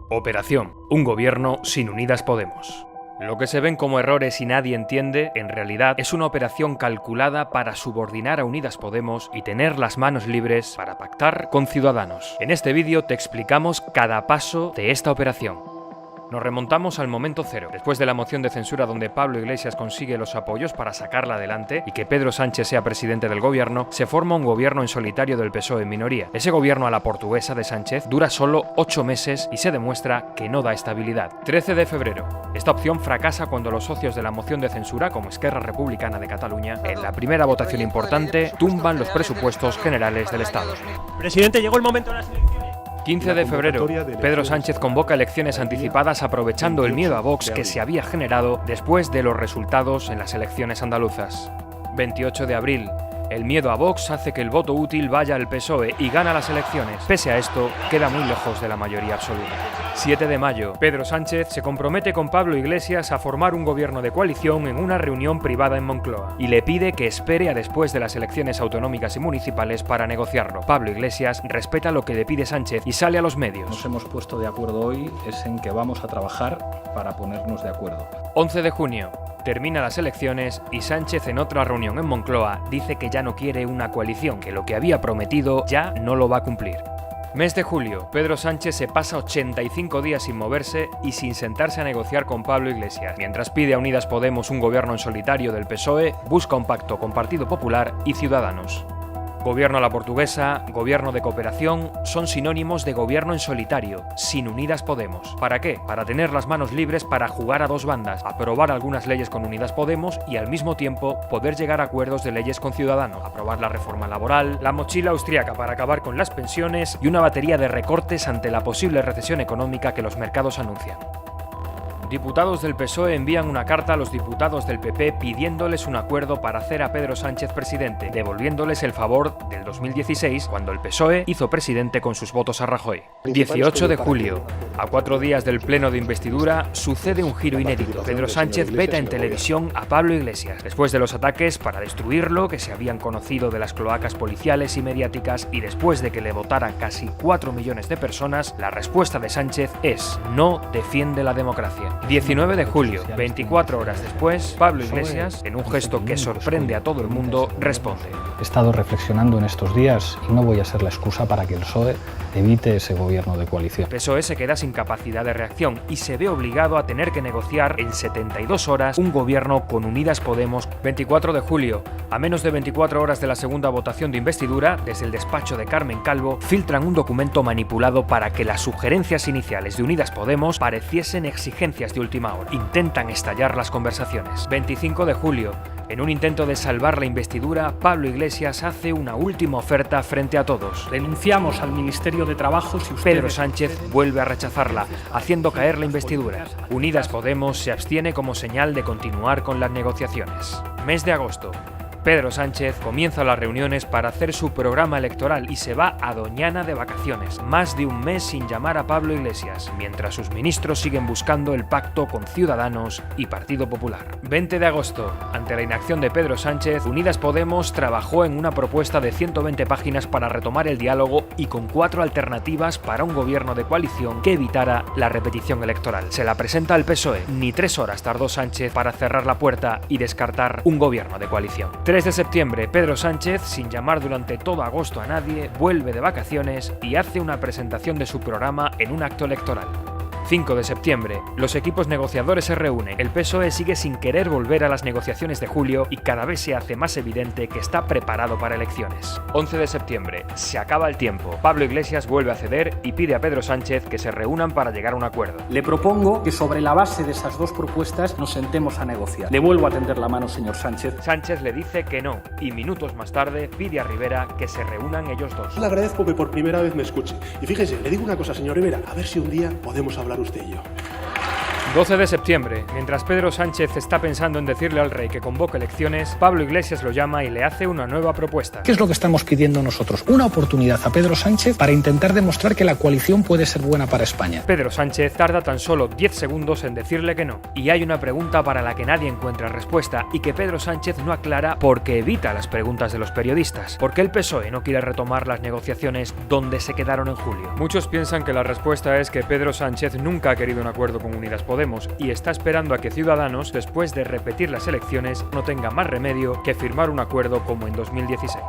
Operación: un gobierno sin Unidas Podemos. Lo que se ven como errores y nadie entiende, en realidad es una operación calculada para subordinar a Unidas Podemos y tener las manos libres para pactar con Ciudadanos. En este vídeo te explicamos cada paso de esta operación. Nos remontamos al momento cero, después de la moción de censura donde Pablo Iglesias consigue los apoyos para sacarla adelante y que Pedro Sánchez sea presidente del gobierno, se forma un gobierno en solitario del PSOE en minoría. Ese gobierno a la portuguesa de Sánchez dura solo 8 meses y se demuestra que no da estabilidad. 13 de febrero. Esta opción fracasa cuando los socios de la moción de censura, como Esquerra Republicana de Cataluña, en la primera votación importante, tumban los presupuestos generales del Estado. Presidente, llegó el momento de las elecciones. 15 de febrero, Pedro Sánchez convoca elecciones anticipadas aprovechando el miedo a Vox que se había generado después de los resultados en las elecciones andaluzas. 28 de abril, el miedo a Vox hace que el voto útil vaya al PSOE y gana las elecciones. Pese a esto, queda muy lejos de la mayoría absoluta. 7 de mayo, Pedro Sánchez se compromete con Pablo Iglesias a formar un gobierno de coalición en una reunión privada en Moncloa y le pide que espere a después de las elecciones autonómicas y municipales para negociarlo. Pablo Iglesias respeta lo que le pide Sánchez y sale a los medios. Nos hemos puesto de acuerdo hoy es en que vamos a trabajar para ponernos de acuerdo. 11 de junio. Termina las elecciones y Sánchez en otra reunión en Moncloa dice que ya no quiere una coalición, que lo que había prometido ya no lo va a cumplir. Mes de julio, Pedro Sánchez se pasa 85 días sin moverse y sin sentarse a negociar con Pablo Iglesias. Mientras pide a Unidas Podemos un gobierno en solitario del PSOE, busca un pacto con Partido Popular y Ciudadanos. Gobierno a la portuguesa, gobierno de cooperación, son sinónimos de gobierno en solitario, sin Unidas Podemos. ¿Para qué? Para tener las manos libres para jugar a dos bandas, aprobar algunas leyes con Unidas Podemos y al mismo tiempo poder llegar a acuerdos de leyes con Ciudadanos, aprobar la reforma laboral, la mochila austríaca para acabar con las pensiones y una batería de recortes ante la posible recesión económica que los mercados anuncian. Diputados del PSOE envían una carta a los diputados del PP pidiéndoles un acuerdo para hacer a Pedro Sánchez presidente, devolviéndoles el favor del 2016 cuando el PSOE hizo presidente con sus votos a Rajoy. 18 de julio. A 4 días del pleno de investidura sucede un giro inédito. Pedro Sánchez veta en televisión a Pablo Iglesias, después de los ataques para destruirlo que se habían conocido de las cloacas policiales y mediáticas y después de que le votaran casi 4 millones de personas, la respuesta de Sánchez es: no defiende la democracia. 19 de julio, 24 horas después, Pablo Iglesias, en un gesto que sorprende a todo el mundo, responde: He estado reflexionando en estos días y no voy a ser la excusa para que el PSOE evite ese gobierno de coalición. El PSOE se queda sin capacidad de reacción y se ve obligado a tener que negociar en 72 horas un gobierno con Unidas Podemos. 24 de julio, a menos de 24 horas de la segunda votación de investidura, desde el despacho de Carmen Calvo, filtran un documento manipulado para que las sugerencias iniciales de Unidas Podemos pareciesen exigencias de última hora. Intentan estallar las conversaciones. 25 de julio, en un intento de salvar la investidura, Pablo Iglesias hace una última oferta frente a todos. Denunciamos al Ministerio de Trabajo si ustedes... Pedro Sánchez vuelve a rechazarla, haciendo caer la investidura. Unidas Podemos se abstiene como señal de continuar con las negociaciones. Mes de agosto. Pedro Sánchez comienza las reuniones para hacer su programa electoral y se va a Doñana de vacaciones, más de un mes sin llamar a Pablo Iglesias, mientras sus ministros siguen buscando el pacto con Ciudadanos y Partido Popular. 20 de agosto, ante la inacción de Pedro Sánchez, Unidas Podemos trabajó en una propuesta de 120 páginas para retomar el diálogo y con 4 alternativas para un gobierno de coalición que evitara la repetición electoral. Se la presenta al PSOE. Ni 3 horas tardó Sánchez para cerrar la puerta y descartar un gobierno de coalición. 3 de septiembre, Pedro Sánchez, sin llamar durante todo agosto a nadie, vuelve de vacaciones y hace una presentación de su programa en un acto electoral. 5 de septiembre, los equipos negociadores se reúnen. El PSOE sigue sin querer volver a las negociaciones de julio y cada vez se hace más evidente que está preparado para elecciones. 11 de septiembre, se acaba el tiempo. Pablo Iglesias vuelve a ceder y pide a Pedro Sánchez que se reúnan para llegar a un acuerdo. Le propongo que sobre la base de esas dos propuestas nos sentemos a negociar. Le vuelvo a tender la mano, señor Sánchez. Sánchez le dice que no y minutos más tarde pide a Rivera que se reúnan ellos dos. Le agradezco que por primera vez me escuche. Y fíjese, le digo una cosa, señor Rivera, a ver si un día podemos hablar usted y yo. 12 de septiembre, mientras Pedro Sánchez está pensando en decirle al rey que convoque elecciones, Pablo Iglesias lo llama y le hace una nueva propuesta. ¿Qué es lo que estamos pidiendo nosotros? Una oportunidad a Pedro Sánchez para intentar demostrar que la coalición puede ser buena para España. Pedro Sánchez tarda tan solo 10 segundos en decirle que no. Y hay una pregunta para la que nadie encuentra respuesta y que Pedro Sánchez no aclara porque evita las preguntas de los periodistas. ¿Por qué el PSOE no quiere retomar las negociaciones donde se quedaron en julio? Muchos piensan que la respuesta es que Pedro Sánchez nunca ha querido un acuerdo con Unidas Podemos y está esperando a que Ciudadanos, después de repetir las elecciones, no tenga más remedio que firmar un acuerdo como en 2016.